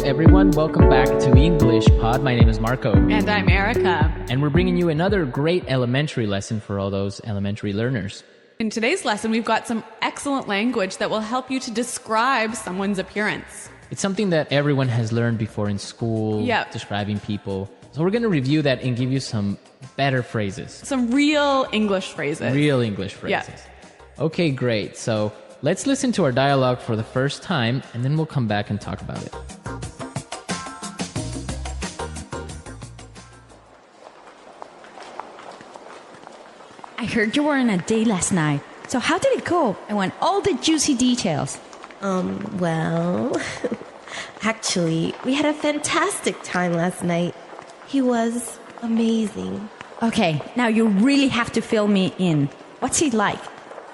everyone. Welcome back to English Pod. My name is Marco. And I'm Erica. And we're bringing you another great elementary lesson for all those elementary learners. In today's lesson, we've got some excellent language that will help you to describe someone's appearance. It's something that everyone has learned before in school, describing people. So we're going to review that and give you some better phrases. Some real English phrases. Real English phrases. Yeah. Okay, great. So let's listen to our dialogue for the first time, and then we'll come back and talk about it. I heard you were on a date last night. So how did it go? I want all the juicy details. Well, actually, we had a fantastic time last night. He was amazing. Okay, now you really have to fill me in. What's he like?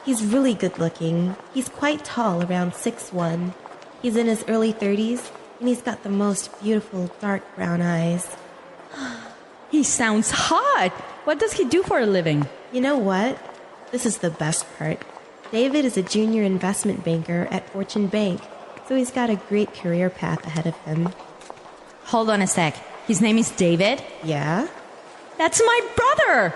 He's really good looking. He's quite tall, around 6'1". He's in his early 30s, and he's got the most beautiful dark brown eyes. He sounds hot. What does he do for a living? You know what? This is the best part. David is a junior investment banker at Fortune Bank, so he's got a great career path ahead of him. Hold on a sec. His name is David? Yeah? That's my brother!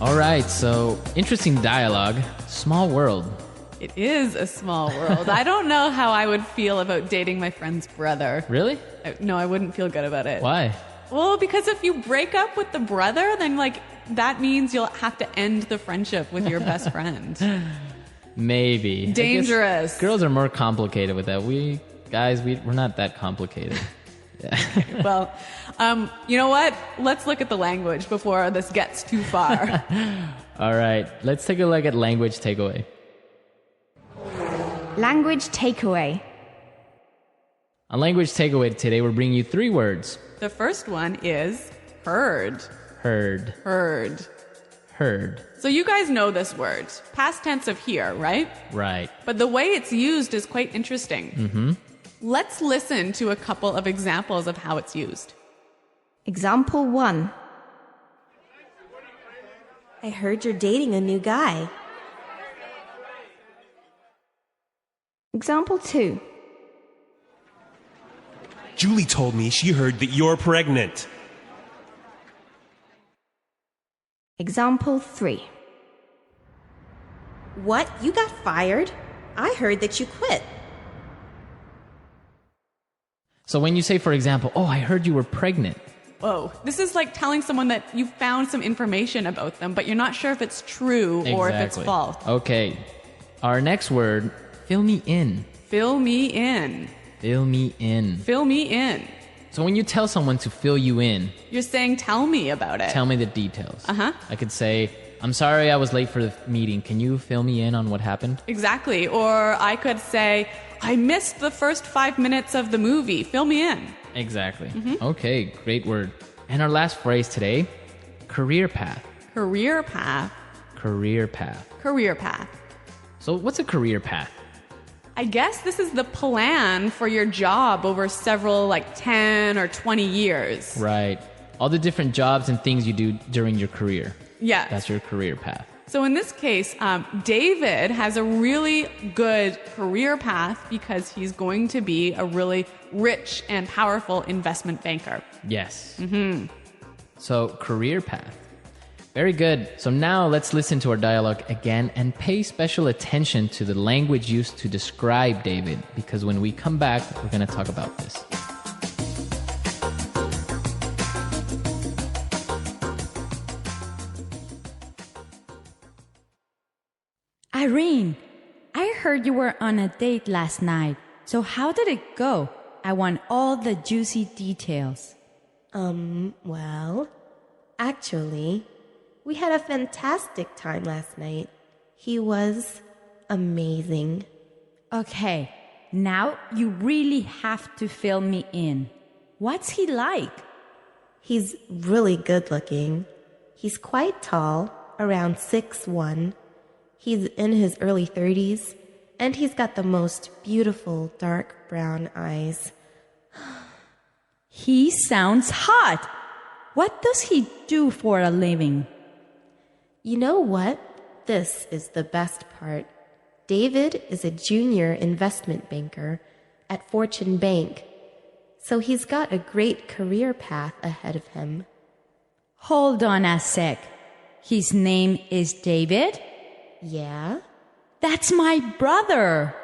All right, so interesting dialogue. Small world. It is a small world. I don't know how I would feel about dating my friend's brother. Really? No, I wouldn't feel good about it. Why? Well, because if you break up with the brother, then that means you'll have to end the friendship with your best friend. Maybe. Dangerous. Girls are more complicated with that. We're not that complicated. Yeah. Well, you know what? Let's look at the language before this gets too far. All right, let's take a look at language takeaway. Language takeaway. On language takeaway today, we're bringing you 3 words. The first one is heard. Heard. Heard. Heard. So you guys know this word. Past tense of hear, right? Right. But the way it's used is quite interesting. Mm-hmm. Let's listen to a couple of examples of how it's used. Example 1. I heard you're dating a new guy. Example 2. Julie told me she heard that you're pregnant. Example 3. What? You got fired? I heard that you quit. So when you say, for example, oh, I heard you were pregnant. Whoa. This is like telling someone that you found some information about them, but you're not sure if it's true or if it's false. Okay. Our next word, fill me in. Fill me in. Fill me in. Fill me in. So when you tell someone to fill you in, you're saying, tell me about it. Tell me the details. Uh-huh. I could say, I'm sorry I was late for the meeting. Can you fill me in on what happened? Exactly. Or I could say, I missed the first 5 minutes of the movie. Fill me in. Exactly. Mm-hmm. Okay, great word. And our last phrase today, career path. Career path. Career path. Career path. So what's a career path? I guess this is the plan for your job over several 10 or 20 years. Right. All the different jobs and things you do during your career. Yeah. That's your career path. So in this case, David has a really good career path because he's going to be a really rich and powerful investment banker. Yes. Mm-hmm. So career path. Very good. So now let's listen to our dialogue again and pay special attention to the language used to describe David, because when we come back, we're going to talk about this. Irene, I heard you were on a date last night. So how did it go? I want all the juicy details. Well, actually, we had a fantastic time last night. He was amazing. Okay, now you really have to fill me in. What's he like? He's really good looking. He's quite tall, around 6'1". He's in his early 30s, and he's got the most beautiful dark brown eyes. He sounds hot. What does he do for a living? You know what? This is the best part. David is a junior investment banker at Fortune Bank, so he's got a great career path ahead of him. Hold on a sec. His name is David? Yeah? That's my brother.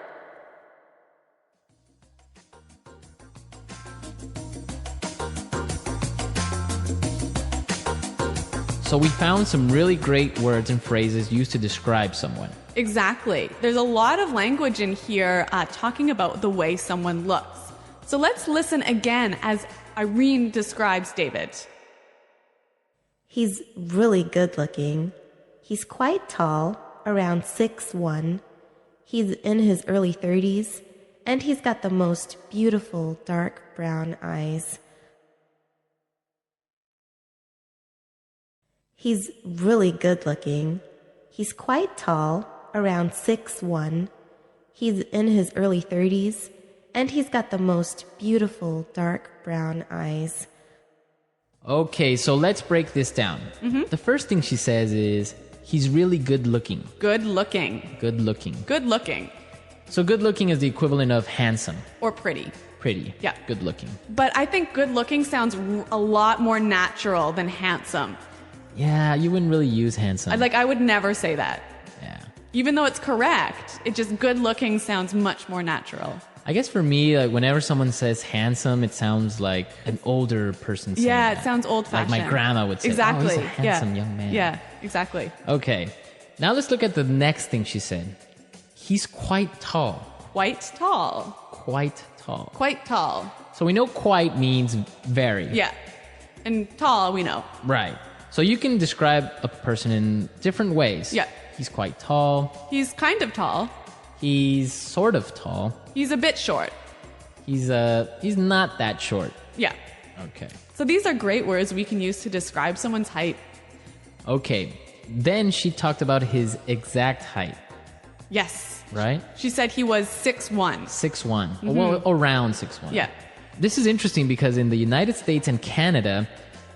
So we found some really great words and phrases used to describe someone. Exactly. There's a lot of language in here talking about the way someone looks. So let's listen again as Irene describes David. He's really good looking. He's quite tall, around 6'1". He's in his early 30s, and he's got the most beautiful dark brown eyes. He's really good looking. He's quite tall, around 6'1". He's in his early 30s, and he's got the most beautiful dark brown eyes. Okay, so let's break this down. The first thing she says is, he's really good looking. Good looking. Good looking. Good looking. So good looking is the equivalent of handsome. Or pretty. Pretty. Yeah. Good looking. But I think good looking sounds a lot more natural than handsome. Yeah, you wouldn't really use handsome. I would never say that. Yeah. Even though it's correct, it just good looking sounds much more natural. I guess for me, like whenever someone says handsome, it sounds like an older person saying Yeah, that. it sounds old fashioned. Like my grandma would say, exactly. oh, he's a handsome young man. Yeah, exactly. Okay, now let's look at the next thing she said. He's quite tall. Quite tall. Quite tall. Quite tall. So we know quite means very. Yeah. And tall, we know. Right. So you can describe a person in different ways. Yeah. He's quite tall. He's kind of tall. He's sort of tall. He's a bit short. He's not that short. Yeah. Okay. So these are great words we can use to describe someone's height. Okay. Then she talked about his exact height, Yes. right? She said he was 6'1". 6'1". Well, around 6'1". Yeah. This is interesting because in the United States and Canada,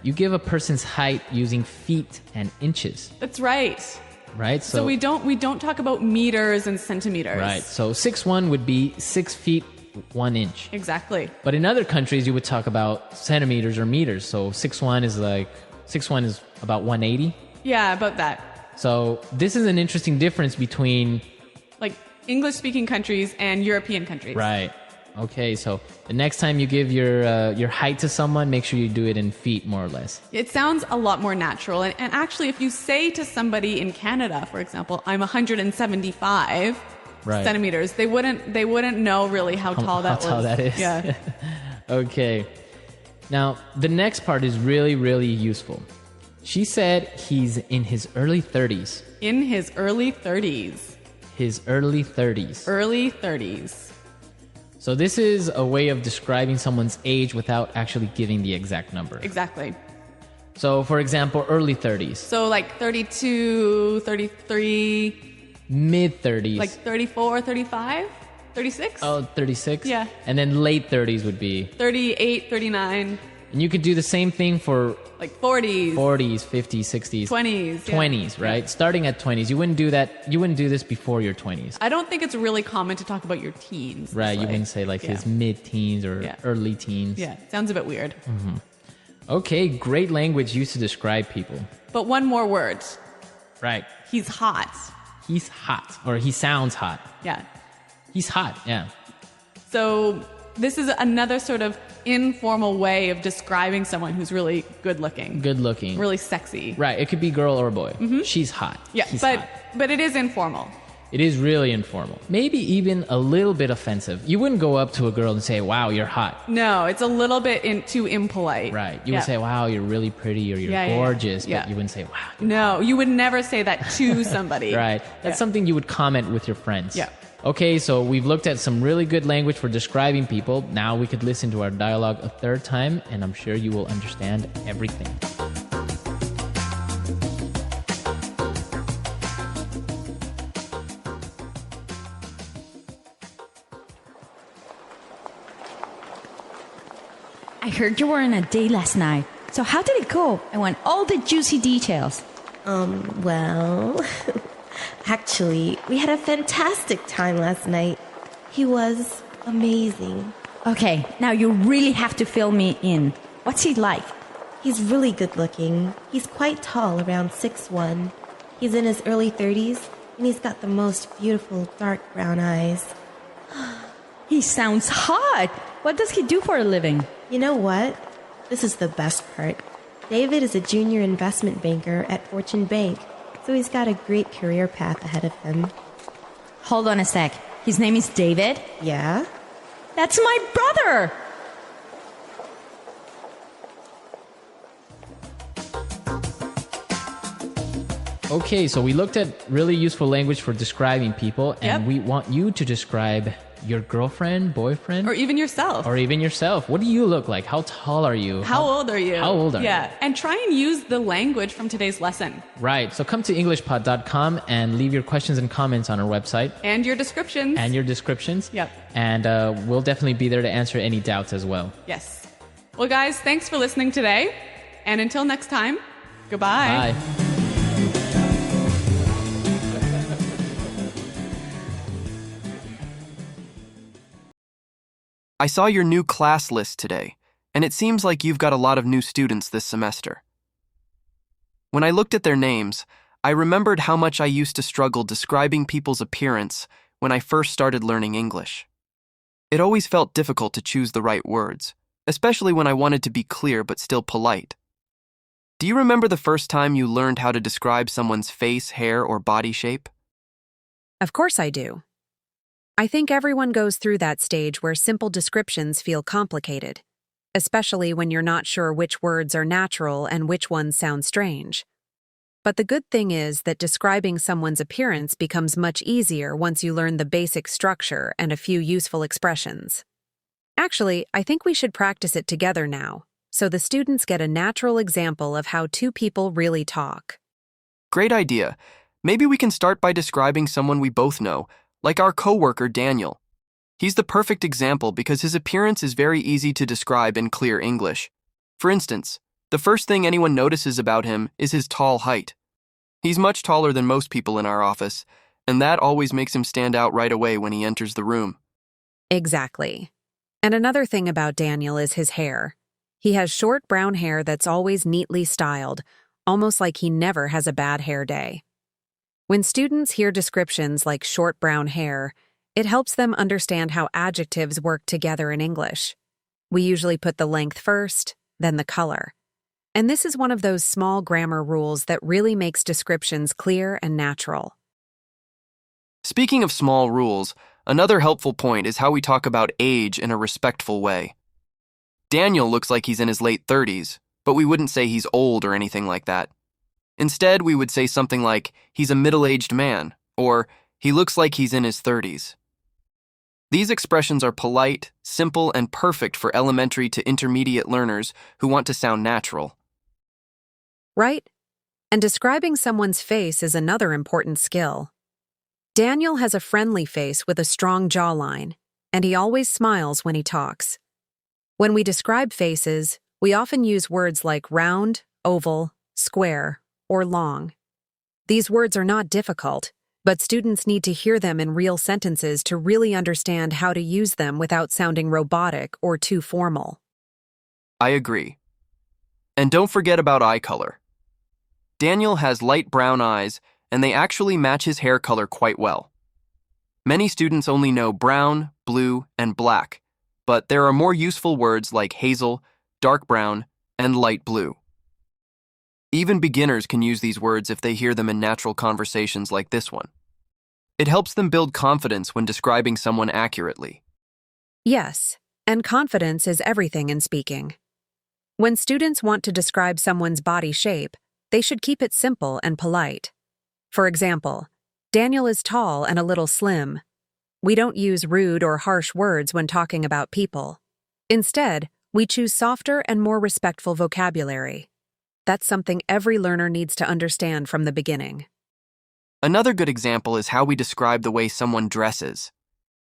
you give a person's height using feet and inches, That's right. right? So we don't talk about meters and centimeters. Right. So 6'1" would be 6 feet 1 inch. Exactly. But in other countries, you would talk about centimeters or meters. So 6'1" is about 180. Yeah, about that. So this is an interesting difference between. Like English speaking countries and European countries. Right. Okay. So the next time you give your height to someone, make sure you do it in feet, more or less. It sounds a lot more natural. And actually, if you say to somebody in Canada, for example, I'm 175 Right. centimeters, they wouldn't know really how tall that was. How tall that is. Yeah. Okay. Now, the next part is really, really useful. She said he's in his early 30s. In his early 30s. His early 30s. Early 30s. So this is a way of describing someone's age without actually giving the exact number. Exactly. So, for example, early 30s. So like 32, 33, Mid 30s. like 34, 35, 36? Oh, 36? Yeah. And then late 30s would be. 38, 39, And you could do the same thing for like 40s, 40s, 50s, 60s. 20s. yeah. 20s, right? Yeah. Starting at 20s. You wouldn't do that. You wouldn't do this before your 20s. I don't think it's really common to talk about your teens. Right, It's you wouldn't say like yeah. his mid-teens or Yeah. early teens. Yeah, sounds a bit weird. Okay, great language used to describe people. But one more word. Right. He's hot. He's hot, or he sounds hot. Yeah. He's hot, yeah. So this is another sort of informal way of describing someone who's really good looking. Good looking. Really sexy. Right, it could be girl or boy. She's hot. Yeah, He's but hot. but it is informal. It is really informal. Maybe even a little bit offensive. You wouldn't go up to a girl and say, wow, you're hot. No, it's a little bit too impolite. Right. You Yeah. would say, wow, you're really pretty or you're Yeah, yeah, yeah. gorgeous. Yeah. But you wouldn't say, wow. you're No, you would never say that to somebody. Right. That's Yeah. something you would comment with your friends. Yeah. Okay, so we've looked at some really good language for describing people. Now we could listen to our dialogue a third time, and I'm sure you will understand everything. I heard you were on a date last night. So how did it go? I want all the juicy details. Well, actually, we had a fantastic time last night. He was amazing. Okay, now you really have to fill me in. What's he like? He's really good looking. He's quite tall, around 6'1". He's in his early 30s, and he's got the most beautiful dark brown eyes. He sounds hot. What does he do for a living? You know what? This is the best part. David is a junior investment banker at Fortune Bank, so he's got a great career path ahead of him. Hold on a sec. His name is David? Yeah? That's my brother! Okay, so we looked at really useful language for describing people, and Yep. we want you to describe your girlfriend, boyfriend, Or even yourself. or even yourself. What do you look like? How tall are you? How old are you? How old are you? Yeah. And try and use the language from today's lesson. Right. So come to EnglishPod.com and leave your questions and comments on our website And your descriptions. and your descriptions. Yep. And we'll definitely be there to answer any doubts as well. Yes. Well, guys, thanks for listening today. And until next time, goodbye. Bye. I saw your new class list today, and it seems like you've got a lot of new students this semester. When I looked at their names, I remembered how much I used to struggle describing people's appearance when I first started learning English. It always felt difficult to choose the right words, especially when I wanted to be clear but still polite. Do you remember the first time you learned how to describe someone's face, hair, or body shape? Of course I do. I think everyone goes through that stage where simple descriptions feel complicated, especially when you're not sure which words are natural and which ones sound strange. But the good thing is that describing someone's appearance becomes much easier once you learn the basic structure and a few useful expressions. Actually, I think we should practice it together now, so the students get a natural example of how two people really talk. Great idea. Maybe we can start by describing someone we both know, like our coworker Daniel. He's the perfect example because his appearance is very easy to describe in clear English. For instance, the first thing anyone notices about him is his tall height. He's much taller than most people in our office, and that always makes him stand out right away when he enters the room. Exactly. And another thing about Daniel is his hair. He has short brown hair that's always neatly styled, almost like he never has a bad hair day. When students hear descriptions like short brown hair, it helps them understand how adjectives work together in English. We usually put the length first, then the color. And this is one of those small grammar rules that really makes descriptions clear and natural. Speaking of small rules, another helpful point is how we talk about age in a respectful way. Daniel looks like he's in his late 30s, but we wouldn't say he's old or anything like that. Instead, we would say something like, he's a middle-aged man, or he looks like he's in his 30s. These expressions are polite, simple, and perfect for elementary to intermediate learners who want to sound natural. Right? And describing someone's face is another important skill. Daniel has a friendly face with a strong jawline, and he always smiles when he talks. When we describe faces, we often use words like round, oval, square, or long. These words are not difficult, but students need to hear them in real sentences to really understand how to use them without sounding robotic or too formal. I agree. And don't forget about eye color. Daniel has light brown eyes, and they actually match his hair color quite well. Many students only know brown, blue, and black, but there are more useful words like hazel, dark brown, and light blue. Even beginners can use these words if they hear them in natural conversations like this one. It helps them build confidence when describing someone accurately. Yes, and confidence is everything in speaking. When students want to describe someone's body shape, they should keep it simple and polite. For example, Daniel is tall and a little slim. We don't use rude or harsh words when talking about people. Instead, we choose softer and more respectful vocabulary. That's something every learner needs to understand from the beginning. Another good example is how we describe the way someone dresses.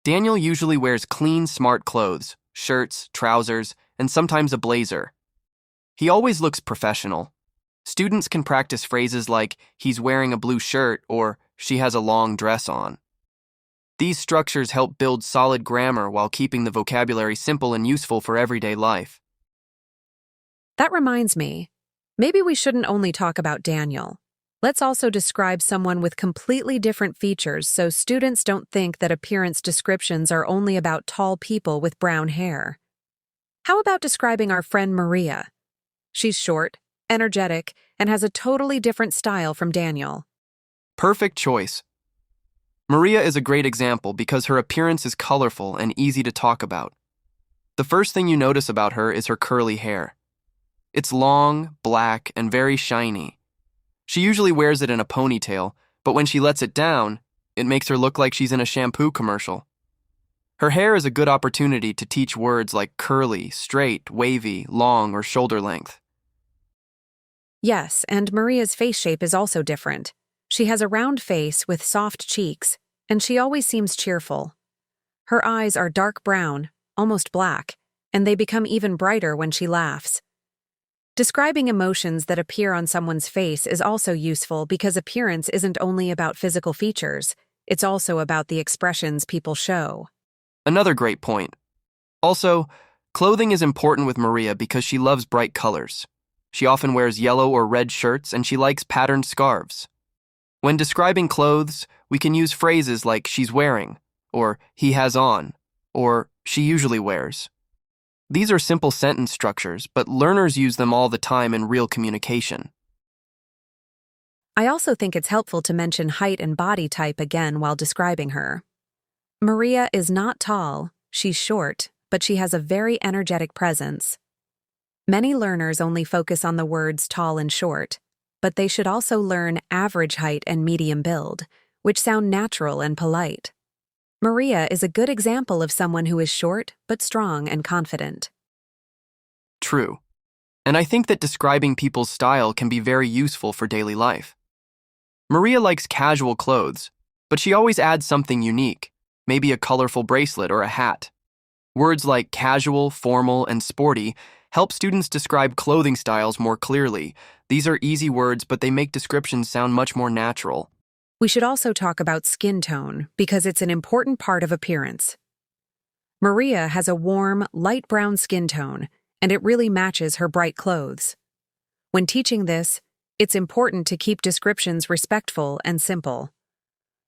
Daniel usually wears clean, smart clothes, shirts, trousers, and sometimes a blazer. He always looks professional. Students can practice phrases like, he's wearing a blue shirt or she has a long dress on. These structures help build solid grammar while keeping the vocabulary simple and useful for everyday life. That reminds me, maybe we shouldn't only talk about Daniel. Let's also describe someone with completely different features so students don't think that appearance descriptions are only about tall people with brown hair. How about describing our friend Maria? She's short, energetic, and has a totally different style from Daniel. Perfect choice. Maria is a great example because her appearance is colorful and easy to talk about. The first thing you notice about her is her curly hair. It's long, black, and very shiny. She usually wears it in a ponytail, but when she lets it down, it makes her look like she's in a shampoo commercial. Her hair is a good opportunity to teach words like curly, straight, wavy, long, or shoulder length. Yes, and Maria's face shape is also different. She has a round face with soft cheeks, and she always seems cheerful. Her eyes are dark brown, almost black, and they become even brighter when she laughs. Describing emotions that appear on someone's face is also useful because appearance isn't only about physical features, it's also about the expressions people show. Another great point. Also, clothing is important with Maria because she loves bright colors. She often wears yellow or red shirts and she likes patterned scarves. When describing clothes, we can use phrases like she's wearing, or he has on, or she usually wears. These are simple sentence structures, but learners use them all the time in real communication. I also think it's helpful to mention height and body type again while describing her. Maria is not tall, she's short, but she has a very energetic presence. Many learners only focus on the words tall and short, but they should also learn average height and medium build, which sound natural and polite. Maria is a good example of someone who is short but strong and confident. True. And I think that describing people's style can be very useful for daily life. Maria likes casual clothes, but she always adds something unique, maybe a colorful bracelet or a hat. Words like casual, formal, and sporty help students describe clothing styles more clearly. These are easy words, but they make descriptions sound much more natural. We should also talk about skin tone because it's an important part of appearance. Maria has a warm, light brown skin tone, and it really matches her bright clothes. When teaching this, it's important to keep descriptions respectful and simple.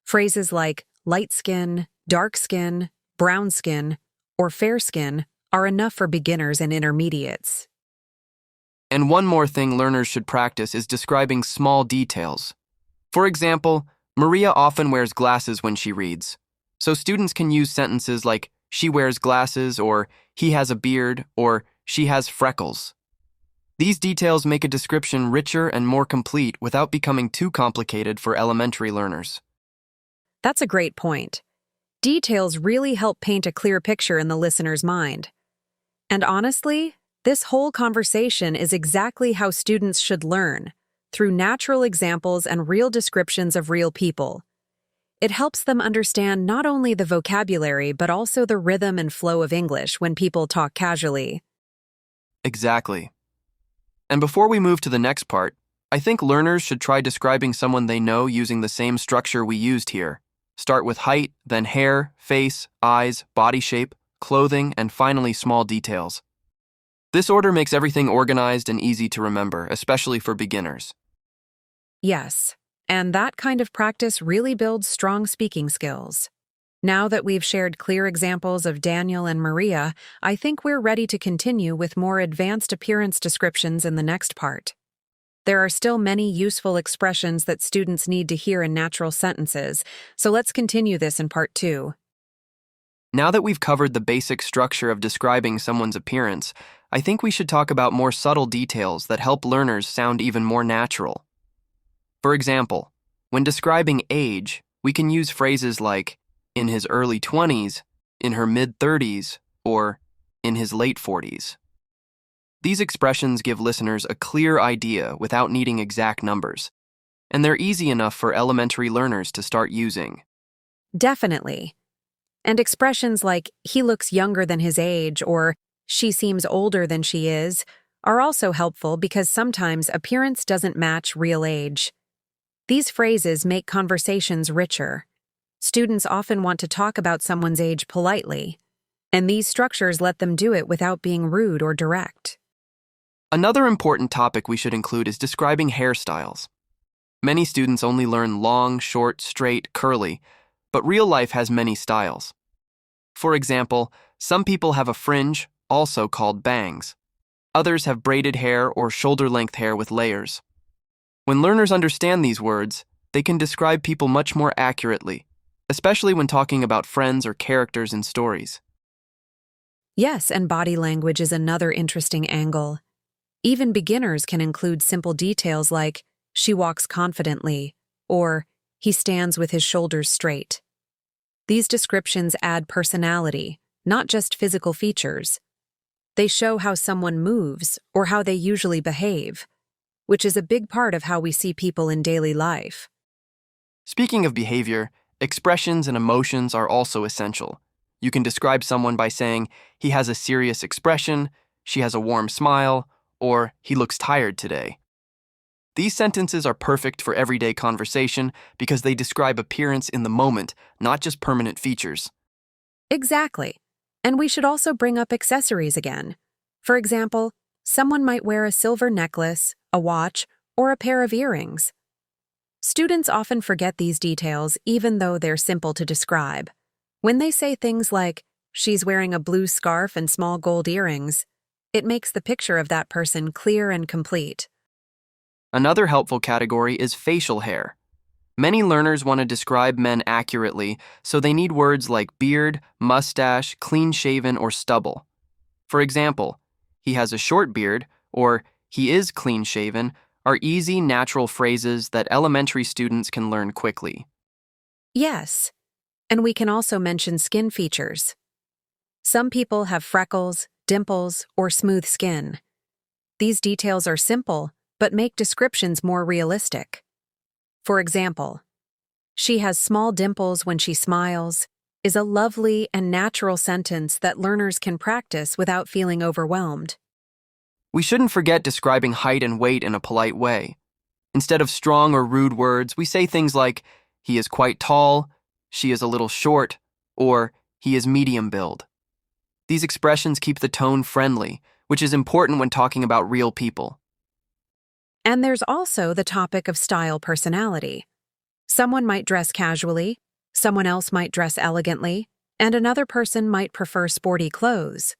Phrases like light skin, dark skin, brown skin, or fair skin are enough for beginners and intermediates. And one more thing learners should practice is describing small details. For example, Maria often wears glasses when she reads, so students can use sentences like, she wears glasses, or he has a beard, or she has freckles. These details make a description richer and more complete without becoming too complicated for elementary learners. That's a great point. Details really help paint a clear picture in the listener's mind. And honestly, this whole conversation is exactly how students should learn, through natural examples and real descriptions of real people. It helps them understand not only the vocabulary but also the rhythm and flow of English when people talk casually. Exactly. And before we move to the next part, I think learners should try describing someone they know using the same structure we used here. Start with height, then hair, face, eyes, body shape, clothing, and finally small details. This order makes everything organized and easy to remember, especially for beginners. Yes, and that kind of practice really builds strong speaking skills. Now that we've shared clear examples of Daniel and Maria, I think we're ready to continue with more advanced appearance descriptions in the next part. There are still many useful expressions that students need to hear in natural sentences, so let's continue this in part 2. Now that we've covered the basic structure of describing someone's appearance, I think we should talk about more subtle details that help learners sound even more natural. For example, when describing age, we can use phrases like, in his early 20s, in her mid-30s, or in his late 40s. These expressions give listeners a clear idea without needing exact numbers, and they're easy enough for elementary learners to start using. Definitely. And expressions like, he looks younger than his age, or she seems older than she is, are also helpful because sometimes appearance doesn't match real age. These phrases make conversations richer. Students often want to talk about someone's age politely, and these structures let them do it without being rude or direct. Another important topic we should include is describing hairstyles. Many students only learn long, short, straight, curly, but real life has many styles. For example, some people have a fringe, also called bangs. Others have braided hair or shoulder-length hair with layers. When learners understand these words, they can describe people much more accurately, especially when talking about friends or characters in stories. Yes, and body language is another interesting angle. Even beginners can include simple details like, she walks confidently, or he stands with his shoulders straight. These descriptions add personality, not just physical features. They show how someone moves or how they usually behave, which is a big part of how we see people in daily life. Speaking of behavior, expressions and emotions are also essential. You can describe someone by saying, he has a serious expression, she has a warm smile, or he looks tired today. These sentences are perfect for everyday conversation because they describe appearance in the moment, not just permanent features. Exactly. And we should also bring up accessories again. For example, someone might wear a silver necklace, a watch, or a pair of earrings. Students often forget these details even though they're simple to describe. When they say things like, she's wearing a blue scarf and small gold earrings, it makes the picture of that person clear and complete. Another helpful category is facial hair. Many learners want to describe men accurately, so they need words like beard, mustache, clean-shaven, or stubble. For example, he has a short beard, or he is clean-shaven, are easy, natural phrases that elementary students can learn quickly. Yes, and we can also mention skin features. Some people have freckles, dimples, or smooth skin. These details are simple, but make descriptions more realistic. For example, she has small dimples when she smiles, is a lovely and natural sentence that learners can practice without feeling overwhelmed. We shouldn't forget describing height and weight in a polite way. Instead of strong or rude words, we say things like, he is quite tall, she is a little short, or he is medium build. These expressions keep the tone friendly, which is important when talking about real people. And there's also the topic of style personality. Someone might dress casually, someone else might dress elegantly, and another person might prefer sporty clothes.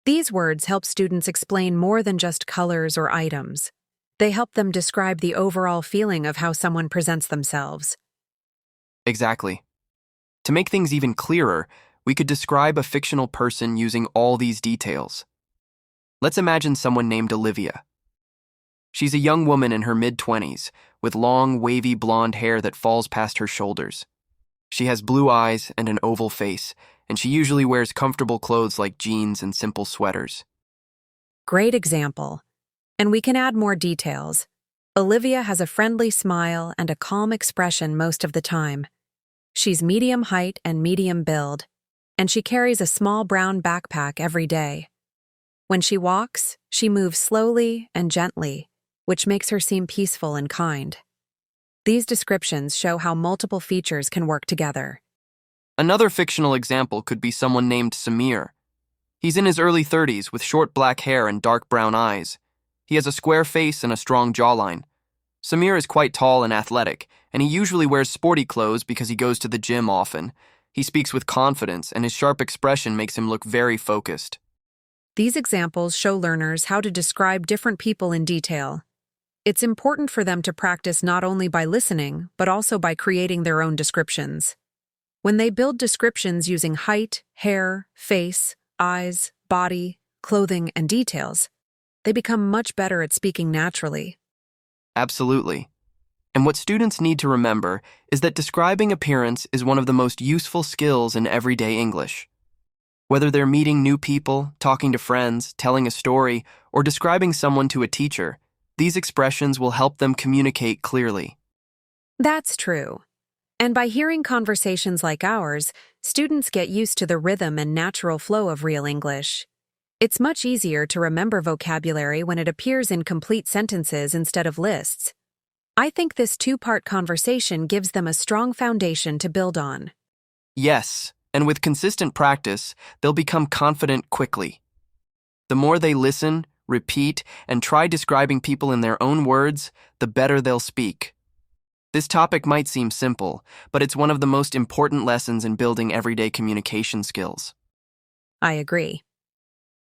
These words help students explain more than just colors or items. They help them describe the overall feeling of how someone presents themselves. Exactly. To make things even clearer, we could describe a fictional person using all these details. Let's imagine someone named Olivia. She's a young woman in her mid-20s, with long, wavy blonde hair that falls past her shoulders. She has blue eyes and an oval face, and she usually wears comfortable clothes like jeans and simple sweaters. Great example. And we can add more details. Olivia has a friendly smile and a calm expression most of the time. She's medium height and medium build, and she carries a small brown backpack every day. When she walks, she moves slowly and gently, which makes her seem peaceful and kind. These descriptions show how multiple features can work together. Another fictional example could be someone named Samir. He's in his early 30s with short black hair and dark brown eyes. He has a square face and a strong jawline. Samir is quite tall and athletic, and he usually wears sporty clothes because he goes to the gym often. He speaks with confidence, and his sharp expression makes him look very focused. These examples show learners how to describe different people in detail. It's important for them to practice not only by listening, but also by creating their own descriptions. When they build descriptions using height, hair, face, eyes, body, clothing, and details, they become much better at speaking naturally. Absolutely. And what students need to remember is that describing appearance is one of the most useful skills in everyday English. Whether they're meeting new people, talking to friends, telling a story, or describing someone to a teacher, these expressions will help them communicate clearly. That's true. And by hearing conversations like ours, students get used to the rhythm and natural flow of real English. It's much easier to remember vocabulary when it appears in complete sentences instead of lists. I think this two-part conversation gives them a strong foundation to build on. Yes, and with consistent practice, they'll become confident quickly. The more they listen, repeat, and try describing people in their own words, the better they'll speak. This topic might seem simple, but it's one of the most important lessons in building everyday communication skills. I agree.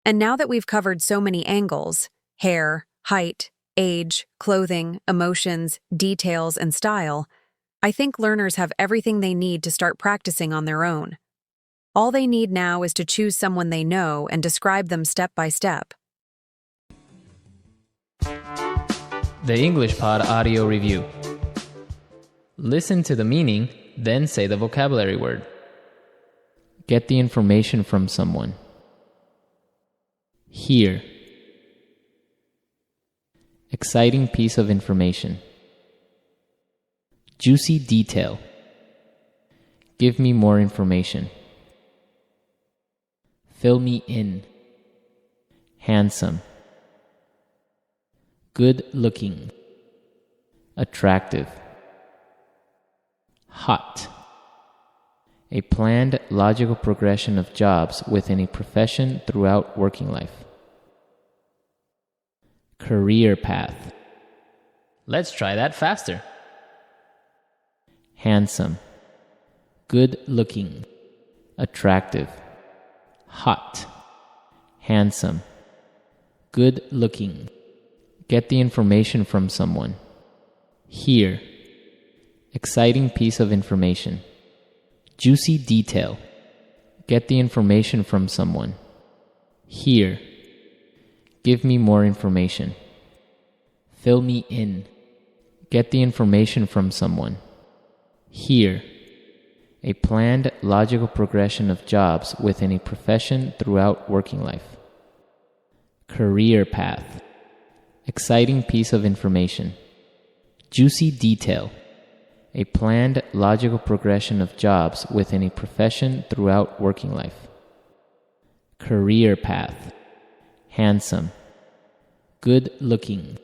And now that we've covered so many angles, hair, height, age, clothing, emotions, details, and style, I think learners have everything they need to start practicing on their own. All they need now is to choose someone they know and describe them step by step. The English Pod Audio Review. Listen to the meaning, then say the vocabulary word. Get the information from someone. Hear. Exciting piece of information. Juicy detail. Give me more information. Fill me in. Handsome. Good looking. Attractive. Hot. A planned, logical progression of jobs within a profession throughout working life. Career path. Let's try that faster. Handsome. Good looking. Attractive. Hot. Handsome. Good looking. Get the information from someone. Hear. Exciting piece of information. Juicy detail. Get the information from someone. Hear. Give me more information. Fill me in. Get the information from someone. Hear. A planned, logical progression of jobs within a profession throughout working life. Career path. Exciting piece of information. Juicy detail. A planned, logical progression of jobs within a profession throughout working life. Career path. Handsome. Good looking.